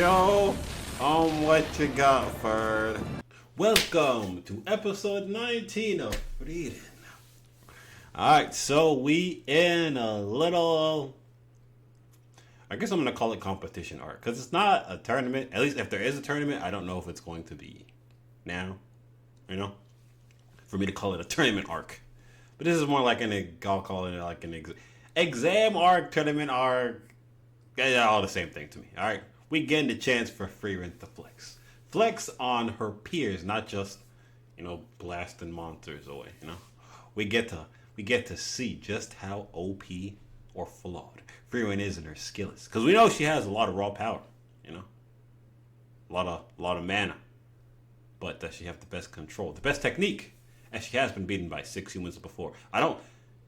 Show what you got, Ferd. Welcome to episode 19 of Frieren. Alright, so we in a little, I guess I'm going to call it competition arc, because it's not a tournament. At least if there is a tournament, I don't know if it's going to be now, for me to call it a tournament arc. But this is more like I'll call it like an exam arc, tournament arc. Yeah, all the same thing to me. Alright, we getting the chance for Frieren to flex. Flex on her peers, not just, blasting monsters away, We get to see just how OP or flawed Frieren is in her skills. Because we know she has a lot of raw power, A lot of mana. But does she have the best control? The best technique? And she has been beaten by 6 humans before. I don't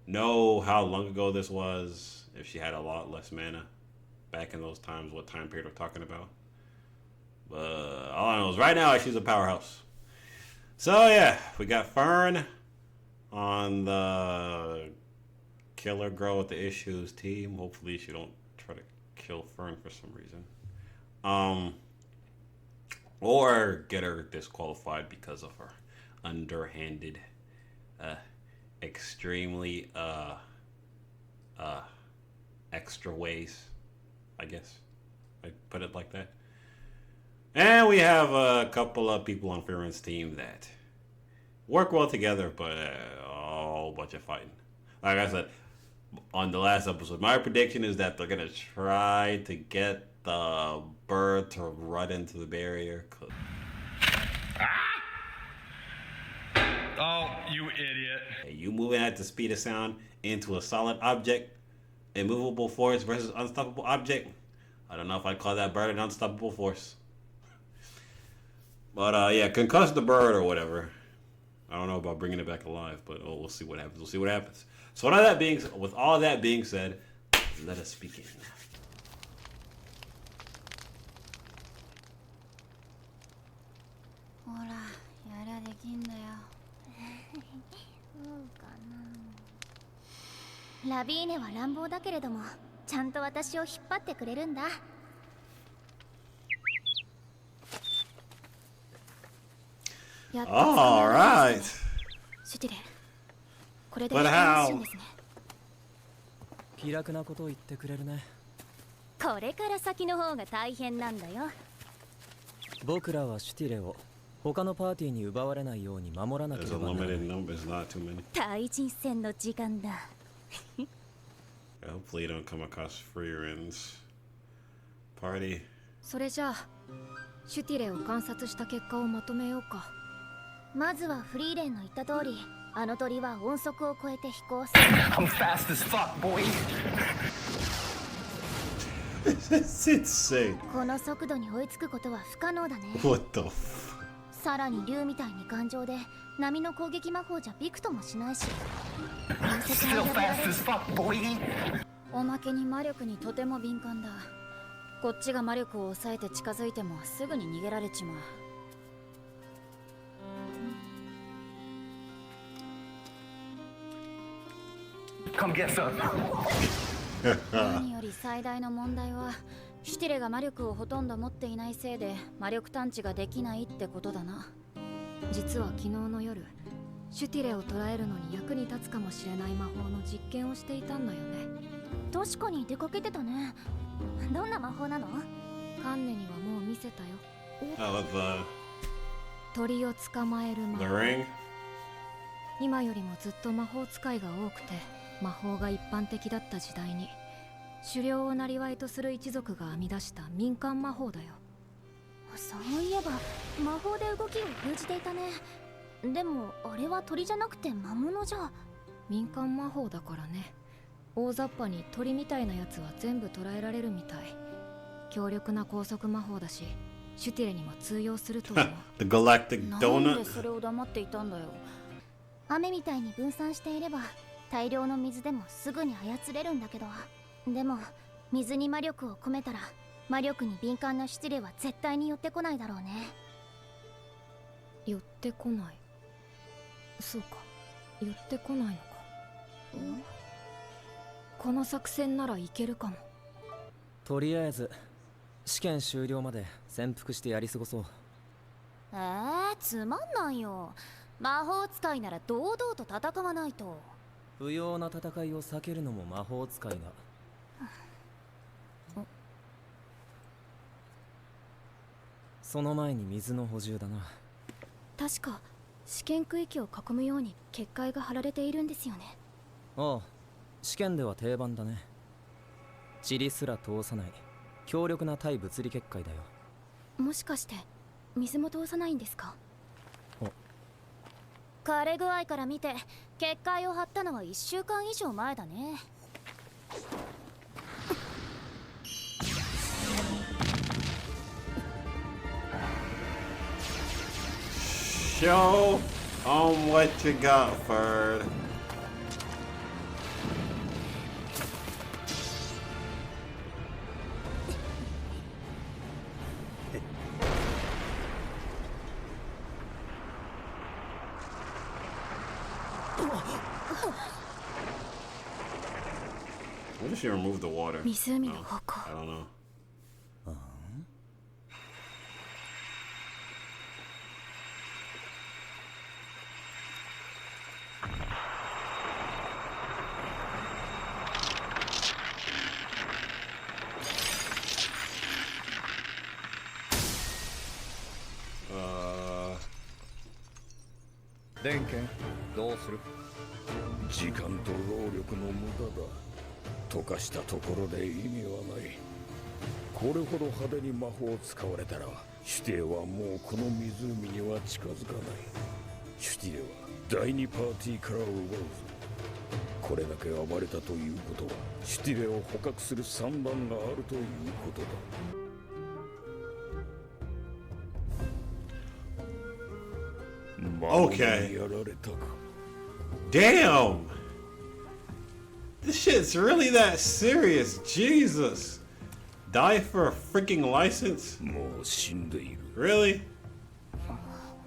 know how long ago this was, if she had a lot less mana back in those times, what time period we're talking about. But all I know is right now she's a powerhouse. So yeah, we got Fern on the killer girl with the issues team. Hopefully she don't try to kill Fern for some reason. Or get her disqualified because of her underhanded, extremely extra ways, I guess I put it like that. And we have a couple of people on Frieren's team that work well together, but a whole bunch of fighting. Like I said on the last episode, my prediction is that they're gonna try to get the bird to run into the barrier. Oh, you idiot. You moving at the speed of sound into a solid object, immovable force versus unstoppable object. I don't know if I'd call that bird an unstoppable force. But yeah, concuss the bird or whatever. I don't know about bringing it back alive, but we'll see what happens. So with all that being said, let us begin. Lavigne は乱暴だけれども、ちゃんと私を引っ張ってくれるんだ。All right. But how? 気楽なことを言ってくれるね。これから先の方が大変なんだよ。僕らはシュティレを他のパーティーに奪われないように守らなければならない。対人戦の時間だ。Hopefully you don't come across Frieren's party. それじゃあ、シュティレを観察した結果をまとめようか。まずはフリーレンの言った通り、あの鳥は音速を超えて飛行する。I'm fast as fuck, boy. It's insane. この速度に追いつくことは不可能だね。What the? さらに竜みたいに頑丈で、波の攻撃魔法じゃびくともしないし。Still fast as fuck, boy. おまけに魔力にとても敏感だ。こっちが魔力を抑えて近づいてもすぐに逃げられちまう。何より最大の問題はシュティレが魔力をほとんど持っていないせいで魔力探知ができないってことだな。実は昨日の夜シュティレを捕らえるのに役に立つかもしれない魔法の実験をしていたんだよね。確かに出かけてたね。どんな魔法なの？カンネにはもう見せたよ。Oh, 鳥を捕まえる魔 the 法。 ring? 今よりもずっと魔法使いが多くて魔法が一般的だった時代に狩猟を生りとする一族が編み出した民間魔法だよ。そういえば魔法で動きを封じていたね。でもあれは鳥じゃなくて魔物じゃ。民間魔法だからね。大雑把に鳥みたいなやつは全部捕らえられるみたい。強力な高速魔法だしシュティレにも通用すると思う。The galactic なんで donut? それを黙っていたんだよ。雨みたいに分散していれば大量の水でもすぐに操れるんだけど、でも水に魔力を込めたら魔力に敏感なシュティレは絶対に寄ってこないだろうね。寄ってこない。そうか、寄ってこないのか。この作戦ならいけるかも。とりあえず試験終了まで潜伏してやり過ごそう。つまんないよ。魔法使いなら堂々と戦わないと。不要な戦いを避けるのも魔法使いだ。その前に水の補充だな。確か試験区域を囲むように結界が張られているんですよね。ああ、試験では定番だね。塵すら通さない強力な対物理結界だよ。もしかして水も通さないんですか？枯れ具合から見て結界を張ったのは1週間以上前だね。Show what you got, Ferd. What if she removed the water? 湖の方向。 I don't know. Uh, 電源どうする？時間と労力の無駄だ。溶かしたところで意味はない。これほど派手に魔法を使われたらシュティレはもうこの湖には近づかない。シュティレは第2パーティーから奪うぞ。これだけ暴れたということはシュティレを捕獲する算段があるということだ。Okay. やられたか。 damn! This shit's really that serious. Jesus. Die for a freaking license? もう死んでいる。 Really?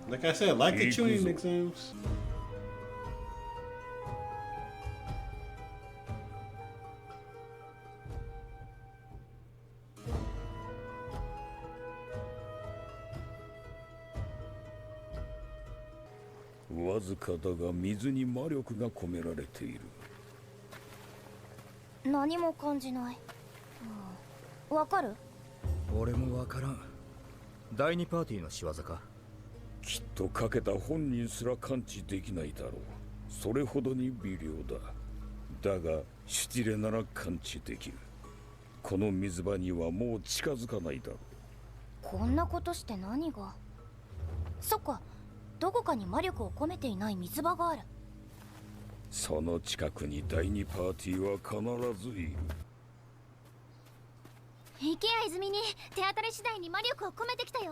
Like I said, like the tuning exams. わずかだが水に魔力が込められている。何も感じない。わかる？俺もわからん。第2パーティーの仕業か？きっとかけた本人すら感知できないだろう。それほどに微量だ。だがシュティレなら感知できる。この水場にはもう近づかないだろう。こんなことして何が？そっか、どこかに魔力を込めていない水場がある。その近くに第2パーティーは必ずいる。池谷泉に手当たり次第に魔力を込めてきたよ。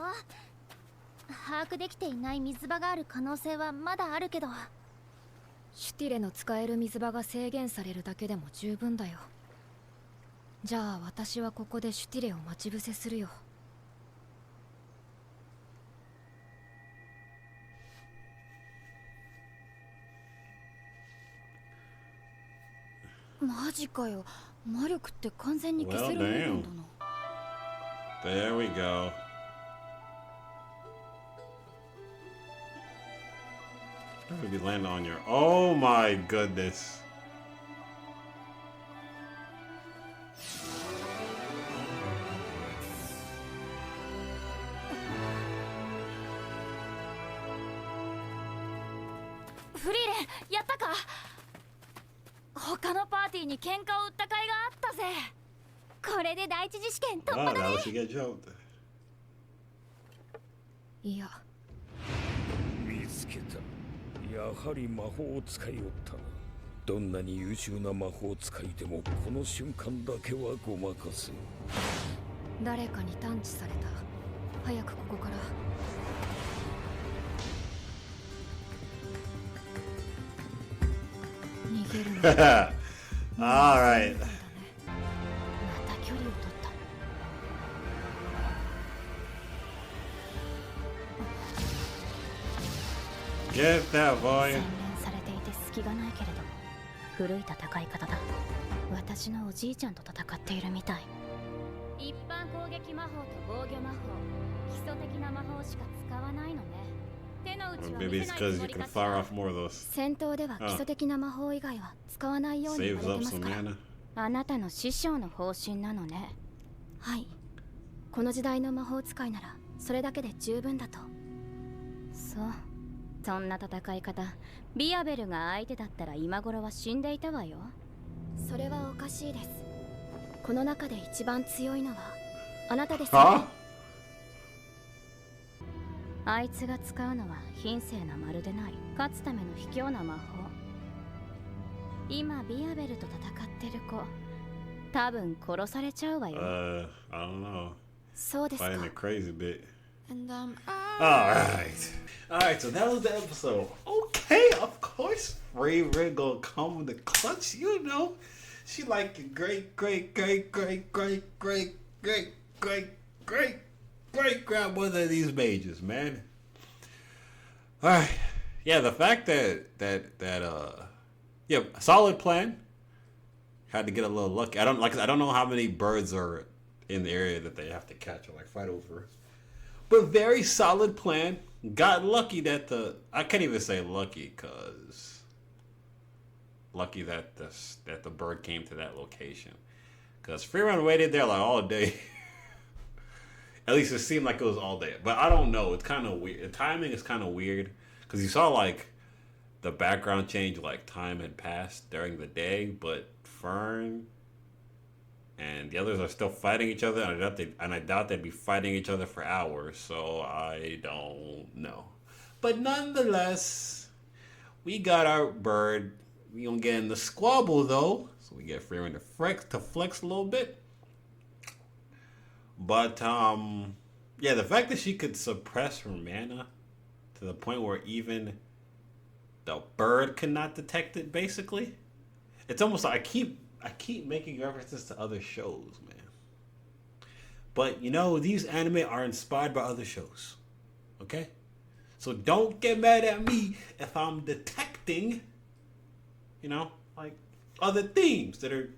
把握できていない水場がある可能性はまだあるけど。シュティレの使える水場が制限されるだけでも十分だよ。じゃあ私はここでシュティレを待ち伏せするよ。マジかよ。魔力って完全に消せるものなんだな。There we go. Where did we land on your? Oh my goodness. Frieren、やったか？他のパーティーに喧嘩を売った甲斐があったぜ。これで第一次試験突 Oh, 破だ now ね。 she get jumped. いや、見つけた。やはり魔法を使いおったな。どんなに優秀な魔法使いでもこの瞬間だけはごまかす。誰かに探知された。早くここから。逃げるの。 All right. また距離を取った。 Get that boy. 洗練されていて隙がないけれど古い戦い方だ。私のおじいちゃんと戦っているみたい。一般攻撃魔法と防御魔法、基礎的な魔法しか使わないのね。手の内は Maybe 見 it's せない because つも you り can かし fire ら。 off more of those. 戦闘では基礎的な魔法以外は使わないように言わ Saves れ up てます some から。 mana. あなたの師匠の方針なのね。はい。この時代の魔法使いならそれだけで十分だと。そう。そんな戦い方、ビアベルが相手だったら今頃は死んでいたわよ。それはおかしいです。この中で一番強いのはあなたですよね。 Huh? あいつが使うのは品性のまるでない勝つための卑怯な魔法。今ビアベルと戦ってる子、多分殺されちゃうわよ。I don't know. そうですか。 Fighting it crazy bit. And Alright. Alright, so that was the episode. Okay, of course. Frieren gonna come with the clutch, you know. She like your great grandmother of these mages, man. Alright. Yeah, the fact yeah, solid plan. Had to get a little lucky. I don't know how many birds are in the area that they have to catch or like fight over. But very solid plan. Got lucky that I can't even say lucky because lucky that the bird came to that location. Because Frieren waited there like all day. At least it seemed like it was all day. But I don't know. It's kind of weird. The timing is kind of weird because you saw like the background change, like time had passed during the day, but Fern and the others are still fighting each other, and I doubt they'd be fighting each other for hours, so I don't know. But nonetheless, we got our bird. We gonna get in the squabble though, so we get Frieren to flex a little bit. But yeah, the fact that she could suppress her mana to the point where even the bird could not detect it, basically, it's almost like I keep making references to other shows, man. But, you know, these anime are inspired by other shows. Okay? So don't get mad at me if I'm detecting, you know, like other themes that are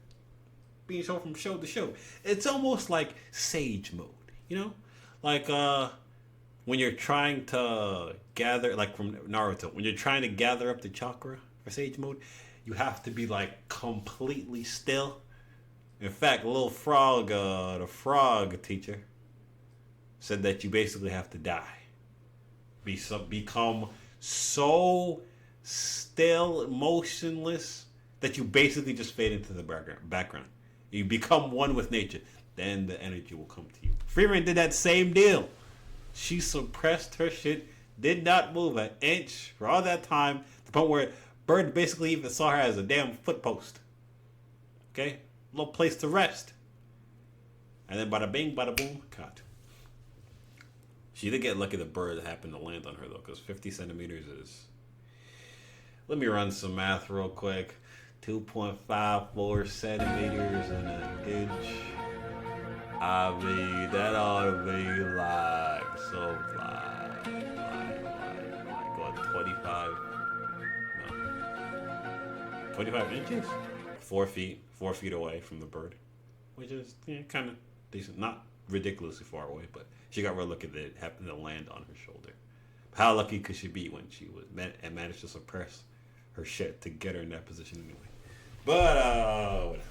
being shown from show to show. It's almost like Sage mode, you know? Like when you're trying to gather, like from Naruto, when you're trying to gather up the chakra for Sage mode, you have to be like completely still. In fact, little frog, the frog teacher, said that you basically have to die. Become so still, motionless, that you basically just fade into the background. You become one with nature. Then the energy will come to you. Frieren did that same deal. She suppressed her shit, did not move an inch for all that time, to the point where Bird basically even saw her as a damn footpost. Okay? A little place to rest. And then bada bing, bada boom, caught. She did get lucky the bird happened to land on her though, because 50 centimeters is... Let me run some math real quick. 2.54 centimeters in an inch. I mean, that ought to be like, so like what, 25... 25 inches? 4 feet. 4 feet away from the bird. Which is kind of decent. Not ridiculously far away, but she got real lucky that it happened to land on her shoulder. How lucky could she be when she was and managed to suppress her shit to get her in that position anyway? But, whatever.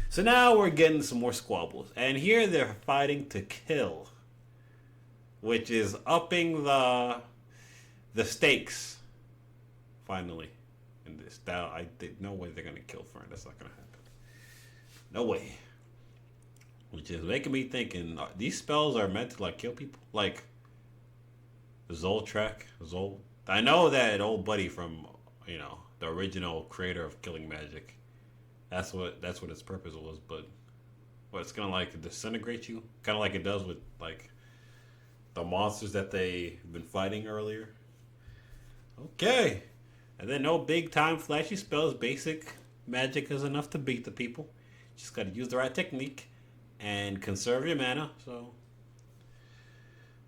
So now we're getting some more squabbles. And here they're fighting to kill. Which is upping the stakes. Finally. In this. Now, no way they're going to kill Fern. That's not going to happen. No way. Which is making me thinking, these spells are meant to, like, kill people? Like, Zoltrak? I know that old buddy from, you know, the original creator of Killing Magic. That's what its purpose was, but what, it's gonna like disintegrate you, kind of like it does with like the monsters that they've been fighting earlier. Okay, and then no big time flashy spells. Basic magic is enough to beat the people. Just gotta use the right technique and conserve your mana. So,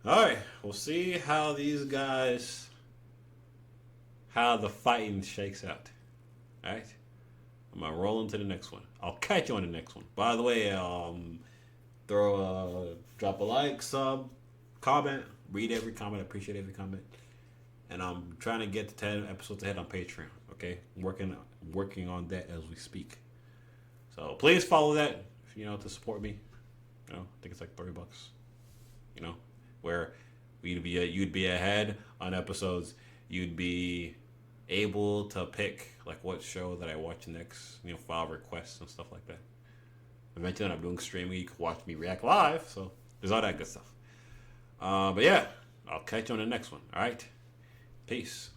all right, we'll see how these guys, how the fighting shakes out. All right. I'm gonna roll into the next one. I'll catch you on the next one. By the way, drop a like, sub, comment. Read every comment. Appreciate every comment. And I'm trying to get to 10 episodes ahead on Patreon. Okay, working on that as we speak. So please follow that. To support me. I think it's like $30. Where you'd be ahead on episodes. You'd be able to pick like what show that I watch next. File requests and stuff like that. Eventually, when I'm doing streaming, you can watch me react live. So there's all that good stuff. But yeah, I'll catch you on the next one. All right, peace.